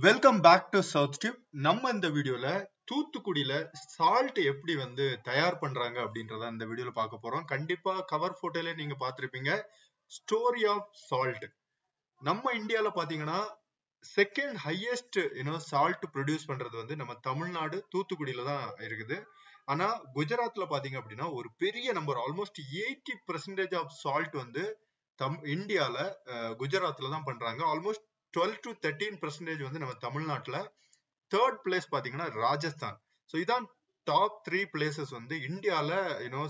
Welcome back to South Tube. நம்ம இந்த வீடியோல தூத்துக்குடியில சால்ட் எப்படி தயார் பண்றாங்க அப்படின்றத இந்த வீடியோல பார்க்க போறோம். கண்டிப்பா கவர் போட்டோல நீங்க பார்த்திருப்பீங்க, ஸ்டோரி ஆஃப் சால்ட். நம்ம இந்தியால பாத்தீங்கன்னா செகண்ட் ஹையஸ்ட் சால்ட் ப்ரொடியூஸ் பண்றது நம்ம தமிழ்நாடு தூத்துக்குடியில தான் இருக்குது. ஆனா குஜராத்ல பாத்தீங்க அப்படின்னா ஒரு பெரிய நம்பர், ஆல்மோஸ்ட் 80% ஆஃப் சால்ட் இந்தியால குஜராத்ல தான் பண்றாங்க. ஆல்மோஸ்ட் 12 to 13% நம்ம தமிழ்நாட்டுல. தேர்ட் பிளேஸ் பாத்தீங்கன்னா ராஜஸ்தான். ஸோ இதான் டாப் 3 பிளேசஸ் இந்தியால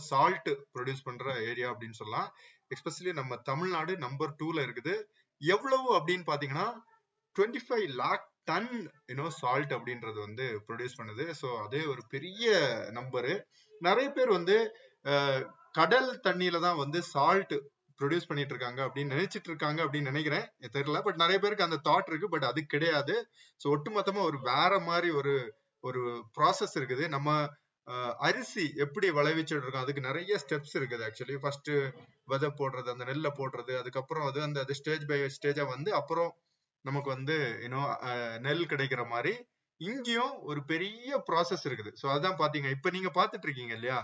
சால்ட் ப்ரொடியூஸ் பண்ற ஏரியா அப்படின்னு சொல்லலாம். எஸ்பெஷலி நம்ம தமிழ்நாடு நம்பர் 2ல இருக்குது. எவ்வளவு அப்படின்னு பாத்தீங்கன்னா 25 lakh டன் சால்ட் அப்படின்றது ப்ரொடியூஸ் பண்ணுது. ஸோ அதே ஒரு பெரிய நம்பரு. நிறைய பேர் கடல் தண்ணியில தான் சால்ட் ப்ரொடியூஸ் பண்ணிட்டு இருக்காங்க அப்படின்னு நினைச்சிட்டு இருக்காங்க அப்படின்னு நினைக்கிறேன், தெரியல. பட் நிறைய பேருக்கு அந்த தாட் இருக்கு, பட் அது கிடையாது. ஸோ ஒட்டுமொத்தமா ஒரு வேற மாதிரி ஒரு ப்ராசஸ் இருக்குது. நம்ம அரிசி எப்படி விளைவிச்சுட்டு இருக்கோம், அதுக்கு நிறைய ஸ்டெப்ஸ் இருக்குது. ஆக்சுவலி ஃபர்ஸ்ட் விதை போடுறது, அந்த நெல்லை போடுறது, அதுக்கப்புறம் அது ஸ்டேஜ் பை ஸ்டேஜா அப்புறம் நமக்கு நெல் கிடைக்கிற மாதிரி இங்கேயும் ஒரு பெரிய ப்ராசஸ் இருக்குது. ஸோ அதான் பாத்தீங்க, இப்ப நீங்க பாத்துட்டு இருக்கீங்க இல்லையா,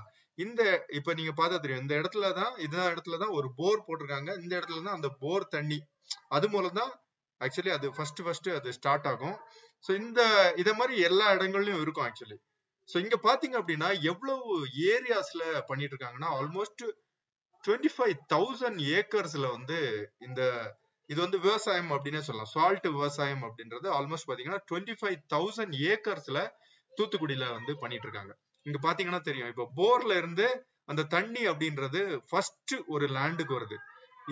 இப்ப நீங்க பார்த்தா தெரியும், இந்த இடத்துலதான் ஒரு போர் போட்டிருக்காங்க. இந்த இடத்துலதான் அந்த போர் தண்ணி, அது மூலம் தான் ஆக்சுவலி அது ஃபர்ஸ்ட் அது ஸ்டார்ட் ஆகும். ஸோ இத மாதிரி எல்லா இடங்கள்லயும் இருக்கும் ஆக்சுவலி. ஸோ இங்க பாத்தீங்க அப்படின்னா எவ்வளவு ஏரியாஸ்ல பண்ணிட்டு இருக்காங்கன்னா ஆல்மோஸ்ட் 25,000 ஏக்கர்ஸ்ல இந்த இது விவசாயம் அப்படின்னே சொல்லலாம். சால்ட் விவசாயம் அப்படின்றது ஆல்மோஸ்ட் பாத்தீங்கன்னா 25,000 ஏக்கர்ஸ்ல தூத்துக்குடியில பண்ணிட்டு இருக்காங்க. இங்க பாத்தீங்கன்னா தெரியும், இப்ப போர்ல இருந்து அந்த தண்ணி அப்படின்றது ஃபர்ஸ்ட் ஒரு லேண்டுக்கு வருது.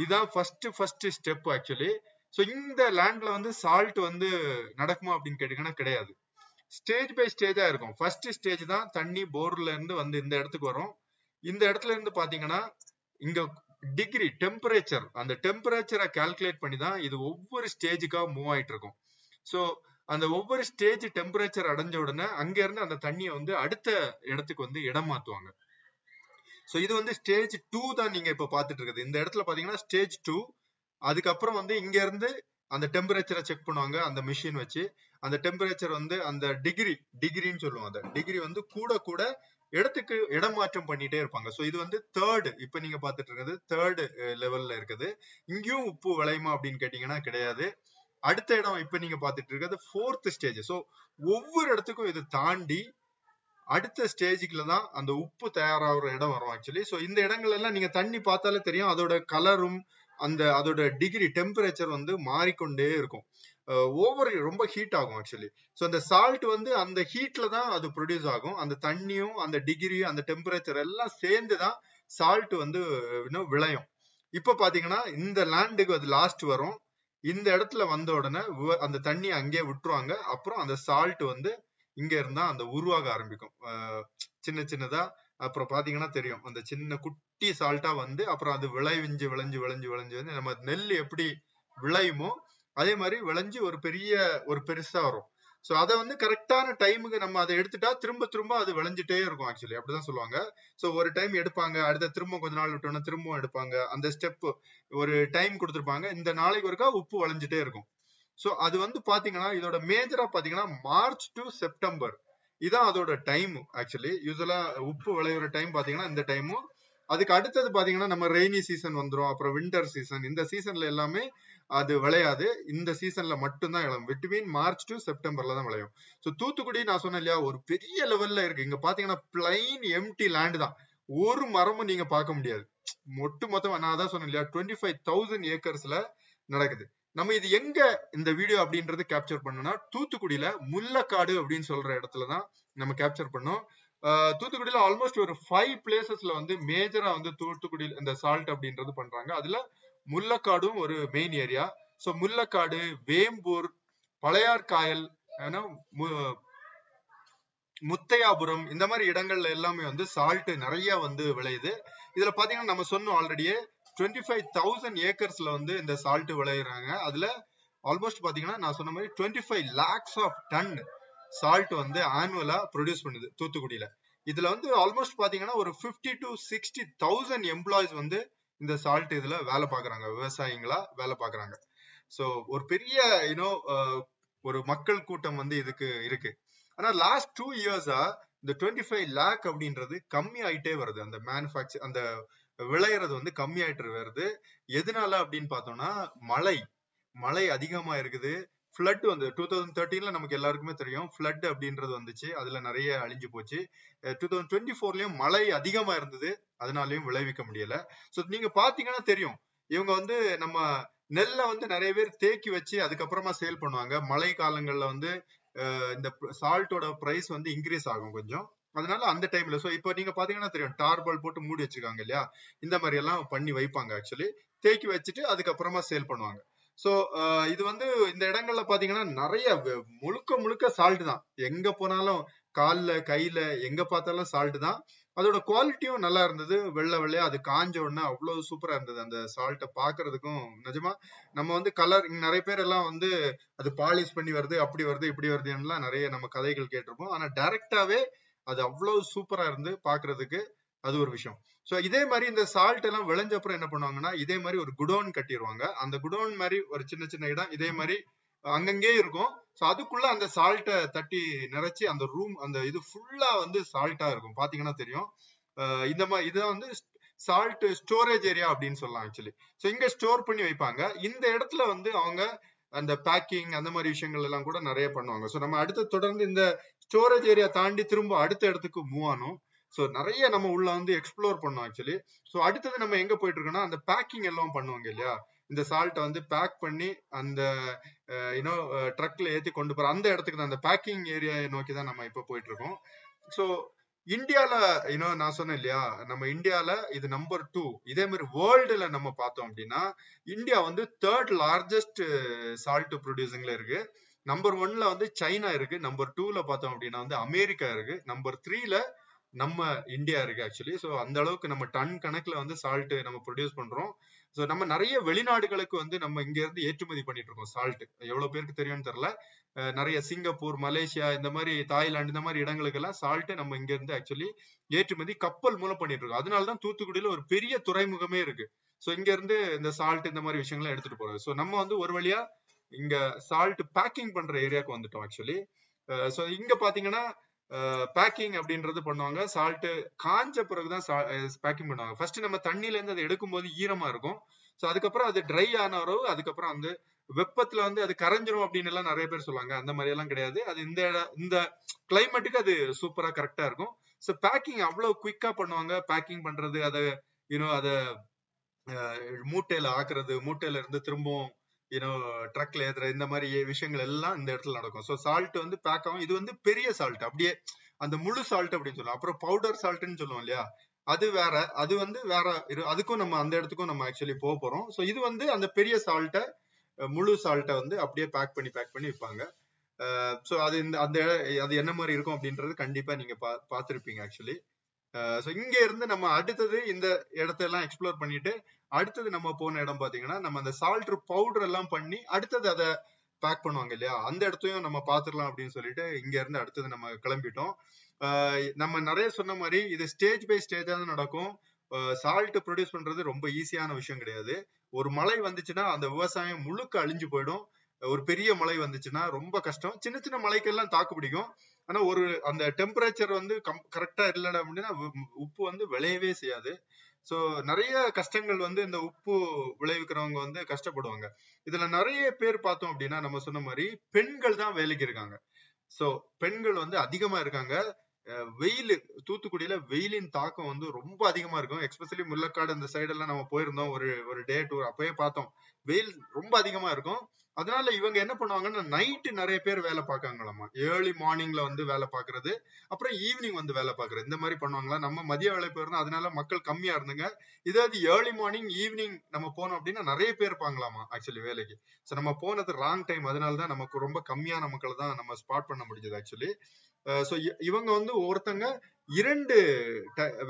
இதுதான் ஃபர்ஸ்ட் ஸ்டெப் ஆக்சுவலி. சோ இந்த லேண்ட்ல சால்ட் நடக்குமா அப்படின்னு கேட்டீங்கன்னா கிடையாது. ஸ்டேஜ் பை ஸ்டேஜா இருக்கும். ஃபர்ஸ்ட் ஸ்டேஜ் தான் தண்ணி போர்ல இருந்து இந்த இடத்துக்கு வரும். இந்த இடத்துல இருந்து பாத்தீங்கன்னா இங்க டிகிரி டெம்பரேச்சர், அந்த டெம்பரேச்சரை கால்குலேட் பண்ணி தான் இது ஒவ்வொரு ஸ்டேஜுக்கா மூவ் ஆயிட்டு இருக்கும். சோ அந்த ஒவ்வொரு ஸ்டேஜ் டெம்பரேச்சர் அடைஞ்ச உடனே அங்க இருந்து அந்த தண்ணியை அடுத்த இடத்துக்கு இடம் மாத்துவாங்க. சோ இது ஸ்டேஜ் 2 தான் நீங்க இப்ப பாத்துட்டு இருக்குது. இந்த இடத்துல பாத்தீங்கன்னா ஸ்டேஜ் 2. அதுக்கப்புறம் இங்க இருந்து அந்த டெம்பரேச்சரை செக் பண்ணுவாங்க அந்த மிஷின் வச்சு. அந்த டெம்பரேச்சர் அந்த டிகிரின்னு சொல்லுவாங்க. அந்த டிகிரி கூட கூட இடத்துக்கு இடமாற்றம் பண்ணிட்டே இருப்பாங்க. சோ இது தேர்டு, இப்ப நீங்க பாத்துட்டு இருக்கிறது தேர்டு லெவல்ல இருக்குது. இங்கேயும் உப்பு விளையுமா அப்படின்னு கேட்டீங்கன்னா கிடையாது. அடுத்த இடம் இப்ப நீங்க பாத்துட்டு இருக்கிறது ஃபோர்த் ஸ்டேஜ். சோ ஒவ்வொரு இடத்துக்கும் இது தாண்டி அடுத்த ஸ்டேஜுக்குல தான் அந்த உப்பு தயாராகிற இடம் வரும் ஆக்சுவலி. சோ இந்த இடங்கள் எல்லாம் நீங்க தண்ணி பார்த்தாலே தெரியும், அதோட கலரும் அதோட டிகிரி டெம்பரேச்சர் மாறிக்கொண்டே இருக்கும். ஓவர் ரொம்ப ஹீட் ஆகும் ஆக்சுவலி. சோ அந்த சால்ட் அந்த ஹீட்ல தான் அது ப்ரொடியூஸ் ஆகும். அந்த தண்ணியும் அந்த டிகிரியும் அந்த டெம்பரேச்சர் எல்லாம் சேர்ந்துதான் சால்ட் விளையும். இப்ப பாத்தீங்கன்னா இந்த லேண்டுக்கு அது லாஸ்ட் வரும். இந்த இடத்துல வந்த உடனே அந்த தண்ணி அங்கே விட்டுருவாங்க. அப்புறம் அந்த சால்ட் இங்க இருந்தா அந்த உருவாக ஆரம்பிக்கும் சின்ன சின்னதா. அப்புறம் பாத்தீங்கன்னா தெரியும், அந்த சின்ன குட்டி சால்ட்டா அப்புறம் அது விளைஞ்சு நம்ம நெல் எப்படி விளையுமோ அதே மாதிரி விளைஞ்சு ஒரு பெருசா வரும். சோ அதை கரெக்டான டைமுக்கு நம்ம அதை எடுத்துட்டா திரும்ப அது விளைஞ்சிட்டே இருக்கும் ஆக்சுவலி. அப்படிதான் சொல்லுவாங்க. சோ ஒரு டைம் எடுப்பாங்க, அடுத்த திரும்ப கொஞ்ச நாள் விட்டோம்னா திரும்பவும் எடுப்பாங்க. அந்த ஸ்டெப் ஒரு டைம் கொடுத்துருப்பாங்க. இந்த நாளைக்கு ஒருக்கா உப்பு விளைஞ்சிட்டே இருக்கும். சோ அது பாத்தீங்கன்னா இதோட மேஜரா பாத்தீங்கன்னா மார்ச் டு செப்டம்பர் இதான் அதோட டைம் ஆக்சுவலி. யூஸ்வலா உப்பு விளையிற டைம் பாத்தீங்கன்னா இந்த டைமும். அதுக்கு அடுத்தது பாத்தீங்கன்னா நம்ம ரெய்னி சீசன் வந்துடும், அப்புறம் வின்டர் சீசன். இந்த சீசன்ல எல்லாமே அது விளையாது. இந்த சீசன்ல மட்டும்தான் விளையும். பிட்வீன் மார்ச் டு செப்டம்பர்ல தான் விளையும். சோ தூத்துக்குடி நான் சொன்னேன் இல்லையா, ஒரு பெரிய லெவல்ல இருக்கு. இங்க பாத்தீங்கன்னா பிளைன் எம்டி லேண்ட் தான், ஒரு மரமும் நீங்க பார்க்க முடியாது. மொத்தமா நான் அதான் சொன்னேன் இல்லையா, 25,000 ஏக்கர்ஸ்ல நடக்குது. நம்ம இது எங்க இந்த வீடியோ அப்படின்றது கேப்சர் பண்ணோம்னா தூத்துக்குடியில முல்லக்காடு அப்படின்னு சொல்ற இடத்துலதான் நம்ம கேப்சர் பண்ணோம். தூத்துக்குடியில ஆல்மோஸ்ட் ஒரு 5 பிளேசஸ்ல மேஜரா தூத்துக்குடியில் இந்த சால்ட் அப்படின்றது பண்றாங்க. அதுல முல்லக்காடும் ஒரு main area. So Mullakkadu, Vembur, Palayarkayal, Muthiahpuram, இந்த மாதிரி இடங்கள்ல எல்லாமே சால்ட் நிறைய விளையுது. இதுல பாத்தீங்கன்னா நம்ம சொன்னோம் ஆல்ரெடியே 25,000 ஏக்கர்ஸ்ல இந்த சால்ட் விளையிறாங்க. அதுல ஆல்மோஸ்ட் பாத்தீங்கன்னா நான் சொன்ன மாதிரி 25 lakhs ஆஃப் டன் சால்ட் ஆனுவலா ப்ரொடியூஸ் பண்ணுது தூத்துக்குடியில. இதுல ஆல்மோஸ்ட் பாத்தீங்கன்னா ஒரு 50 to 60,000 எம்ப்ளாயிஸ் இந்த சால்ட் இதுல வேலை பாக்குறாங்க, விவசாயிங்களா வேலை பாக்குறாங்க. சோ ஒரு பெரிய ஒரு மக்கள் கூட்டம் வந்து இதுக்கு இருக்கு. ஆனா லாஸ்ட் 2 இயர்ஸா இந்த 25 lakh அப்படின்றது கம்மி ஆயிட்டே வருது. அந்த மேனுஃபேக்சர் அந்த விளையிறது வந்து கம்மி ஆயிட்டு வருது. எதனால அப்படின்னு பார்த்தோம்னா மழை மழை அதிகமா இருக்குது. ஃப்ளட் வந்து 2013ல நமக்கு எல்லாருக்குமே தெரியும் ஃப்ளட் அப்படின்றது வந்துச்சு. அதுல நிறைய அழிஞ்சு போச்சு. 2024லயும் மழை அதிகமா இருந்தது. அதனாலயும் விளைவிக்க முடியல. சோ நீங்க பாத்தீங்கன்னா தெரியும். இவங்க வந்து நம்ம நெல்லை வந்து நிறைய பேர் தேக்கி வச்சு அதுக்கப்புறமா சேல் பண்ணுவாங்க. மழை காலங்கள்ல வந்து இந்த சால்ட்டோட பிரைஸ் வந்து இன்க்ரீஸ் ஆகும் கொஞ்சம். அதனால அந்த டைம்ல சோ இப்போ நீங்க பாத்தீங்கன்னா தெரியும் டார்பால் போட்டு மூடி வச்சிருக்காங்க இல்லையா, இந்த மாதிரி எல்லாம் பண்ணி வைப்பாங்க. ஆக்சுவலி தேக்கி வச்சுட்டு அதுக்கப்புறமா சேல் பண்ணுவாங்க. சோ இது வந்து இந்த இடங்கள்ல பாத்தீங்கன்னா நிறைய முழுக்க முழுக்க சால்ட் தான். எங்க போனாலும் கால்ல கையில எங்க பார்த்தாலும் சால்ட் தான். அதோட குவாலிட்டியும் நல்லா இருந்தது. வெள்ளை வெள்ளையா அது காஞ்ச உடனே அவ்வளவு சூப்பரா இருந்தது. அந்த சால்ட்டை பாக்குறதுக்கும் நிஜமா நம்ம வந்து கலர் நிறைய பேர் எல்லாம் வந்து அது பாலிஷ் பண்ணி வருது, அப்படி வருது, இப்படி வருதுலாம் நிறைய நம்ம கதைகள் கேட்டிருப்போம். ஆனா டைரக்டாவே அது அவ்வளவு சூப்பரா இருந்து பாக்குறதுக்கு அது ஒரு விஷயம். சோ இதே மாதிரி இந்த சால்ட் எல்லாம் விளைஞ்ச அப்புறம் என்ன பண்ணுவாங்கன்னா இதே மாதிரி ஒரு குடோன் கட்டிடுவாங்க. அந்த குடோன் மாதிரி ஒரு சின்ன சின்ன இடம் இதே மாதிரி அங்கங்கே இருக்கும். சோ அதுக்குள்ள அந்த சால்ட்டை தட்டி நிறைச்சி அந்த ரூம் அந்த இது ஃபுல்லா வந்து சால்ட்டா இருக்கும். பாத்தீங்கன்னா தெரியும். இந்த மாதிரி இதுதான் வந்து சால்ட் ஸ்டோரேஜ் ஏரியா அப்படின்னு சொல்லலாம் ஆக்சுவலி. சோ இங்க ஸ்டோர் பண்ணி வைப்பாங்க. இந்த இடத்துல வந்து அவங்க அந்த பேக்கிங் அந்த மாதிரி விஷயங்கள் எல்லாம் கூட நிறைய பண்ணுவாங்க. சோ நம்ம அடுத்து தொடர்ந்து இந்த ஸ்டோரேஜ் ஏரியா தாண்டி திரும்ப அடுத்த இடத்துக்கு மூவ் ஆனோம். சோ நிறைய நம்ம உள்ள வந்து எக்ஸ்ப்ளோர் பண்ணோம் ஆக்சுவலி. சோ அடுத்தது நம்ம எங்க போயிட்டு இருக்கோம்னா அந்த பேக்கிங் எல்லாம் பண்ணுவாங்க இல்லையா, இந்த சால்ட்டை வந்து பேக் பண்ணி அந்த யூனோ ட்ரக்ல ஏத்தி கொண்டு போற அந்த இடத்துக்கு தான், அந்த பேக்கிங் ஏரியா நோக்கி தான் நம்ம இப்ப போயிட்டு இருக்கோம். சோ இந்தியால நான் சொன்னேன் இல்லையா, நம்ம இந்தியால இது நம்பர் 2. இதே மாதிரி வேர்ல்டுல நம்ம பார்த்தோம் அப்படின்னா இந்தியா வந்து 3rd லார்ஜஸ்ட் சால்ட் ப்ரொடியூசிங்ல இருக்கு. நம்பர் 1ல வந்து சைனா இருக்கு. நம்பர் 2ல பார்த்தோம் அப்படின்னா வந்து அமெரிக்கா இருக்கு. நம்பர் 3ல நம்ம இந்தியா இருக்கு ஆக்சுவலி. சோ அந்த அளவுக்கு நம்ம டன் கணக்குல வந்து சால்ட் நம்ம ப்ரொடியூஸ் பண்றோம். சோ நம்ம நிறைய வெளிநாடுகளுக்கு வந்து நம்ம இங்க இருந்து ஏற்றுமதி பண்ணிட்டு இருக்கோம் சால்ட். எவ்வளவு பேருக்கு தெரியும்னு தெரியல. நிறைய சிங்கப்பூர், மலேசியா, இந்த மாதிரி தாய்லாந்து, இந்த மாதிரி இடங்களுக்கு எல்லாம் சால்ட் நம்ம இங்க இருந்து ஆக்சுவலி ஏற்றுமதி கப்பல் மூலம் பண்ணிட்டு இருக்கோம். அதனாலதான் தூத்துக்குடியில ஒரு பெரிய துறைமுகமே இருக்கு. சோ இங்க இருந்து இந்த சால்ட் இந்த மாதிரி விஷயங்களை எடுத்துட்டு போறது. சோ நம்ம வந்து ஒரு வழியா இங்க சால்ட் பேக்கிங் பண்ற ஏரியாவுக்கு வந்துட்டோம் ஆக்சுவலி. சோ இங்க பாத்தீங்கன்னா பேக்கிங் அப்படின்றது பண்ணுவாங்க. சால்ட் காஞ்ச பிறகுதான் பேக்கிங் பண்ணுவாங்க. ஃபர்ஸ்ட் நம்ம தண்ணியில இருந்து அதை எடுக்கும் போது ஈரமா இருக்கும். சோ அதுக்கப்புறம் அது ட்ரை ஆன உறவு அதுக்கப்புறம் வந்து வெப்பத்துல வந்து அது கரைஞ்சிரும் அப்படின்னு எல்லாம் நிறைய பேர் சொல்லுவாங்க. அந்த மாதிரி எல்லாம் கிடையாது. அது இந்த கிளைமேட்டுக்கு அது சூப்பரா கரெக்டா இருக்கும். சோ பேக்கிங் அவ்வளவு குயிக்கா பண்ணுவாங்க. பேக்கிங் பண்றது அதை அதை மூட்டையில ஆக்குறது, மூட்டையில இருந்து திரும்பவும் ட்ரக்ல ஏத்துற இந்த மாதிரி விஷயங்கள் எல்லாம் இந்த இடத்துல நடக்கும். சோ சால்ட் வந்து பேக் ஆகும். இது வந்து பெரிய சால்ட், அப்படியே அந்த முழு சால்ட் அப்படின்னு சொல்லுவோம். அப்புறம் பவுடர் சால்ட்னு சொல்லுவோம் இல்லையா, அது வேற. அது வந்து வேற அதுக்கும் நம்ம அந்த இடத்துக்கும் நம்ம ஆக்சுவலி போக போறோம். சோ இது வந்து அந்த பெரிய சால்ட்டை முழு சால்ட்டை வந்து அப்படியே பேக் பண்ணி விற்பாங்க. சோ அது இந்த அந்த அது என்ன மாதிரி இருக்கும் அப்படின்றது கண்டிப்பா நீங்க பார்த்திருப்பீங்க ஆக்சுவலி. சோ இங்க இருந்து நம்ம அடுத்தது இந்த இடத்தெல்லாம் எக்ஸ்ப்ளோர் பண்ணிட்டு அடுத்தது நம்ம போன இடம் பாத்தீங்கன்னா நம்ம அந்த சால்ட் பவுடர் எல்லாம் பண்ணி அடுத்தது அதை பேக் பண்ணுவாங்க இல்லையா, அந்த இடத்தையும் நம்ம பாத்துடலாம் அப்படின்னு சொல்லிட்டு இங்க இருந்து அடுத்தது நம்ம கிளம்பிட்டோம். நம்ம நிறைய சொன்ன மாதிரி இது ஸ்டேஜ் பை ஸ்டேஜா தான் நடக்கும். சால்ட் ப்ரொடியூஸ் பண்றது ரொம்ப ஈஸியான விஷயம் கிடையாது. ஒரு மழை வந்துச்சுன்னா அந்த விவசாயம் முழுக்க அழிஞ்சு போயிடும். ஒரு பெரிய மழை வந்துச்சுன்னா ரொம்ப கஷ்டம். சின்ன சின்ன மழைக்கெல்லாம் தாக்கு பிடிக்கும். ஆனா ஒரு அந்த டெம்பரேச்சர் வந்து கரெக்டா இல்லை அப்படின்னா உப்பு வந்து விளையவே செய்யாது. சோ நிறைய கஷ்டங்கள் வந்து இந்த உப்பு விளைவிக்கிறவங்க வந்து கஷ்டப்படுவாங்க. இதுல நிறைய பேர் பார்த்தோம் அப்படின்னா நம்ம சொன்ன மாதிரி பெண்கள் தான் வேலைக்கு இருக்காங்க. சோ பெண்கள் வந்து அதிகமா இருக்காங்க. வெயில் தூத்துக்குடியில வெயிலின் தாக்கம் வந்து ரொம்ப அதிகமா இருக்கும். எஸ்பெஷலி முள்ளக்காடு அந்த சைடு எல்லாம் நம்ம போயிருந்தோம் ஒரு டே டூர். அப்பயே பார்த்தோம் வெயில் ரொம்ப அதிகமா இருக்கும். அதனால இவங்க என்ன பண்ணுவாங்கன்னா நைட்டு நிறைய பேர் வேலை பார்க்காங்களாமா. ஏர்லி மார்னிங்ல வந்து வேலை பார்க்கறது, அப்புறம் ஈவினிங் வந்து வேலை பார்க்கறது, இந்த மாதிரி பண்ணுவாங்களா. நம்ம மதிய வேலை போயிருந்தோம், அதனால மக்கள் கம்மியா இருந்தாங்க. இதாவது ஏர்லி மார்னிங் ஈவினிங் நம்ம போனோம் அப்படின்னா நிறைய பேர் இருப்பாங்களாமா ஆக்சுவலி வேலைக்கு. சோ நம்ம போனது ராங் டைம். அதனாலதான் நமக்கு ரொம்ப கம்மியான மக்கள் தான் நம்ம ஸ்பாட் பண்ண முடிஞ்சது ஆக்சுவலி. சோ இவங்க வந்து ஒருத்தங்க 2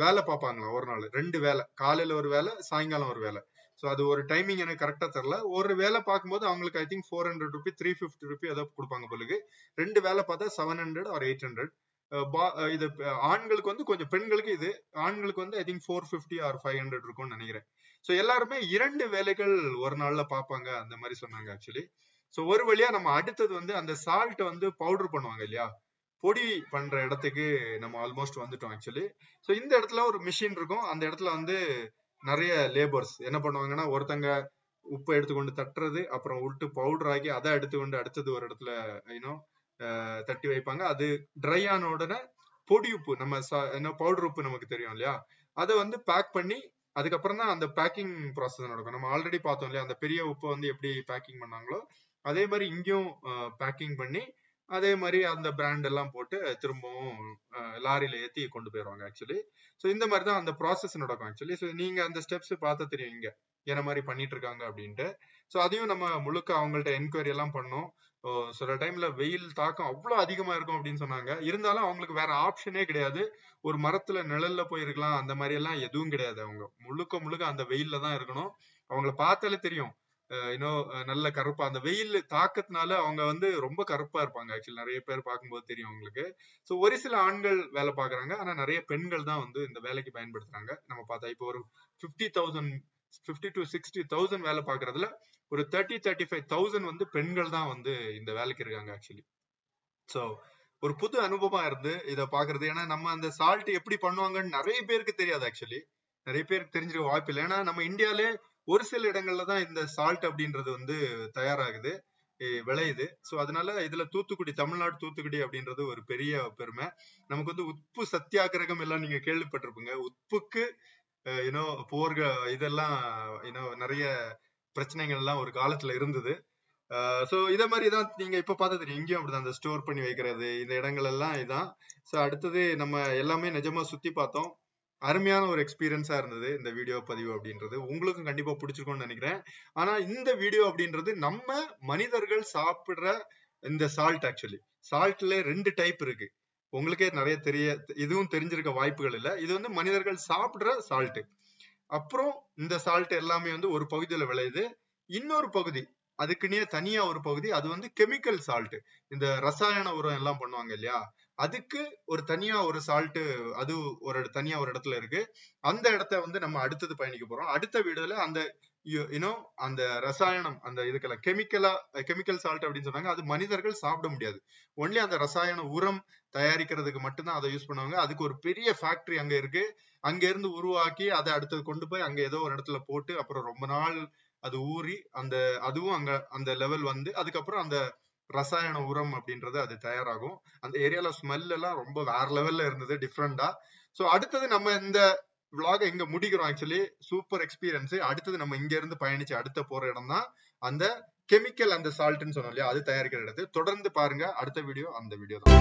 வேலை பார்ப்பாங்களா ஒரு நாள். 2 வேலை, காலையில ஒரு வேலை, சாயங்காலம் ஒரு வேலை. சோ அது ஒரு டைமிங் எனக்கு கரெக்டா தெரியல. ஒரு வேலை பார்க்கும்போது அவங்களுக்கு ஐ திங்க் 400 ரூபி 350 ரூபி ஏதோ கொடுப்பாங்க போலுக்கு. 2 வேலை பார்த்தா 700 or 800. இது ஆண்களுக்கு வந்து கொஞ்சம், பெண்களுக்கு இது, ஆண்களுக்கு வந்து ஐ திங்க் 450 or 500 இருக்கும்னு நினைக்கிறேன். சோ எல்லாருமே 2 வேலைகள் ஒரு நாள்ல பார்ப்பாங்க அந்த மாதிரி சொன்னாங்க ஆக்சுவலி. சோ ஒரு வழியா நம்ம அடுத்தது வந்து அந்த சால்ட் வந்து பவுடர் பண்ணுவாங்க இல்லையா, பொடி பண்ற இடத்துக்கு நம்ம ஆல்மோஸ்ட் வந்துட்டோம் ஆக்சுவலி. சோ இந்த இடத்துல ஒரு மிஷின் இருக்கும். அந்த இடத்துல வந்து நிறைய லேபர்ஸ் என்ன பண்ணுவாங்கன்னா, ஒருத்தங்க உப்பை எடுத்துக்கொண்டு தட்டுறது, அப்புறம் விட்டு பவுடர் ஆகி அதை எடுத்துக்கொண்டு அடுத்தது ஒரு இடத்துல யூனோ தட்டி வைப்பாங்க. அது ட்ரை ஆன உடனே பொடி உப்பு நம்ம பவுடர் உப்பு நமக்கு தெரியும் இல்லையா, அதை வந்து பேக் பண்ணி அதுக்கப்புறம் தான் அந்த பேக்கிங் ப்ராசஸ் நடக்கும். நம்ம ஆல்ரெடி பார்த்தோம் இல்லையா, அந்த பெரிய உப்பை வந்து எப்படி பேக்கிங் பண்ணாங்களோ அதே மாதிரி இங்கேயும் பேக்கிங் பண்ணி அதே மாதிரி அந்த பிராண்ட் எல்லாம் போட்டு திரும்பவும் லாரியில ஏத்தி கொண்டு போயிருவாங்க ஆக்சுவலி. ஸோ இந்த மாதிரி தான் அந்த ப்ராசஸ் நடக்கும் ஆக்சுவலி. ஸோ நீங்க அந்த ஸ்டெப்ஸ் பார்த்தா தெரியும் இங்க என்ன மாதிரி பண்ணிட்டு இருக்காங்க அப்படின்ட்டு. ஸோ அதையும் நம்ம முழுக்க அவங்கள்ட்ட என்கொயரி எல்லாம் பண்ணோம். சில டைம்ல வெயில் தாக்கம் அவ்வளவு அதிகமா இருக்கும் அப்படின்னு சொன்னாங்க. இருந்தாலும் அவங்களுக்கு வேற ஆப்ஷனே கிடையாது. ஒரு மரத்துல நிழல்ல போயிருக்கலாம், அந்த மாதிரி எல்லாம் எதுவும் கிடையாது. அவங்க முழுக்க முழுக்க அந்த வெயில்ல தான் இருக்கணும். அவங்கள பார்த்தாலே தெரியும் இன்னும் நல்ல கருப்பா, அந்த வெயில் தாக்கத்தினால அவங்க வந்து ரொம்ப கருப்பா இருப்பாங்க ஆக்சுவலி. நிறைய பேர் பார்க்கும்போது தெரியும் அவங்களுக்கு. சோ ஒரு சில ஆண்கள் வேலை பாக்குறாங்க, ஆனா நிறைய பெண்கள் தான் வந்து இந்த வேலைக்கு பயன்படுத்துறாங்க. நம்ம பார்த்தா இப்போ ஒரு 50 to 60,000 வேலை பாக்குறதுல ஒரு 35,000 வந்து பெண்கள் தான் வந்து இந்த வேலைக்கு இருக்காங்க ஆக்சுவலி. சோ ஒரு புது அனுபவமா இருந்து இதை பாக்குறது. ஏன்னா நம்ம அந்த சால்ட் எப்படி பண்ணுவாங்கன்னு நிறைய பேருக்கு தெரியாது ஆக்சுவலி. நிறைய பேருக்கு தெரிஞ்சிருக்க வாய்ப்பு இல்லை. ஏன்னா நம்ம இந்தியாலே ஒரு சில இடங்கள்ல தான் இந்த சால்ட் அப்படின்றது வந்து தயாராகுது, விளையுது. சோ அதனால இதுல தூத்துக்குடி, தமிழ்நாடு தூத்துக்குடி அப்படின்றது ஒரு பெரிய பெருமை. நமக்கு வந்து உப்பு சத்தியாகிரகம் எல்லாம் நீங்க கேள்விப்பட்டிருப்பீங்க. உப்புக்கு போர்க இதெல்லாம் நிறைய பிரச்சனைகள் எல்லாம் ஒரு காலத்துல இருந்தது. சோ இத மாதிரிதான் நீங்க இப்ப பார்த்தா தெரியும், இங்கேயும் அப்படிதான் அந்த ஸ்டோர் பண்ணி வைக்கிறது, இந்த இடங்கள் எல்லாம் இதான். சோ அடுத்தது நம்ம எல்லாமே நிஜமா சுத்தி பார்த்தோம். அருமையான ஒரு எக்ஸ்பீரியன்ஸா இருந்தது இந்த வீடியோ பதிவு அப்படின்றது. உங்களுக்கும் கண்டிப்பா பிடிச்சிருக்கும்னு நினைக்கிறேன். ஆனா இந்த வீடியோ அப்படின்றது நம்ம மனிதர்கள் சாப்பிடுற இந்த சால்ட். ஆக்சுவலி சால்ட்ல 2 டைப் இருக்கு. உங்களுக்கே நிறைய இதுவும் தெரிஞ்சிருக்க வாய்ப்புகள் இல்ல. இது வந்து மனிதர்கள் சாப்பிடுற சால்ட். அப்புறம் இந்த சால்ட் எல்லாமே வந்து ஒரு பகுதியில விளையுது. இன்னொரு பகுதி அதுக்குன்னே தனியா ஒரு பகுதி, அது வந்து கெமிக்கல் சால்ட். இந்த ரசாயன உரம் எல்லாம் பண்ணுவாங்க இல்லையா, அதுக்கு ஒரு தனியா ஒரு சால்ட், அது தனியா ஒரு இடத்துல இருக்கு. அந்த இடத்த வந்து நம்ம அடுத்தது பயணிக்க போறோம். அடுத்த வீடியோல அந்த அந்த ரசாயனம், அந்த இதுக்கெல்லாம் கெமிக்கல் சால்ட் அப்படின்னு சொன்னாங்க. அது மனிதர்கள் சாப்பிட முடியாது. ஒன்லி அந்த ரசாயன உரம் தயாரிக்கிறதுக்கு மட்டும்தான் அதை யூஸ் பண்ணுவாங்க. அதுக்கு ஒரு பெரிய ஃபேக்டரி அங்க இருக்கு. அங்க இருந்து உருவாக்கி அதை அடுத்தது கொண்டு போய் அங்க ஏதோ ஒரு இடத்துல போட்டு அப்புறம் ரொம்ப நாள் அது ஊறி அதுவும் அங்க அந்த லெவல் வந்து அதுக்கப்புறம் அந்த ரசாயன உரம் அப்படின்றது அது தயாராகும். அந்த ஏரியால ஸ்மெல் எல்லாம் ரொம்ப வேற லெவல்ல இருந்தது, டிஃப்ரெண்டா. சோ அடுத்தது நம்ம இந்த vlog இங்க முடிக்கிறோம். Actually super experience. அடுத்தது நம்ம இங்க இருந்து பயணிச்சு அடுத்த போற இடம் தான் அந்த கெமிக்கல், அந்த சால்ட்னு சொன்னோம் இல்லையா, அது தயாரிக்கிற இடத்து. தொடர்ந்து பாருங்க, அடுத்த வீடியோ அந்த வீடியோ தான்.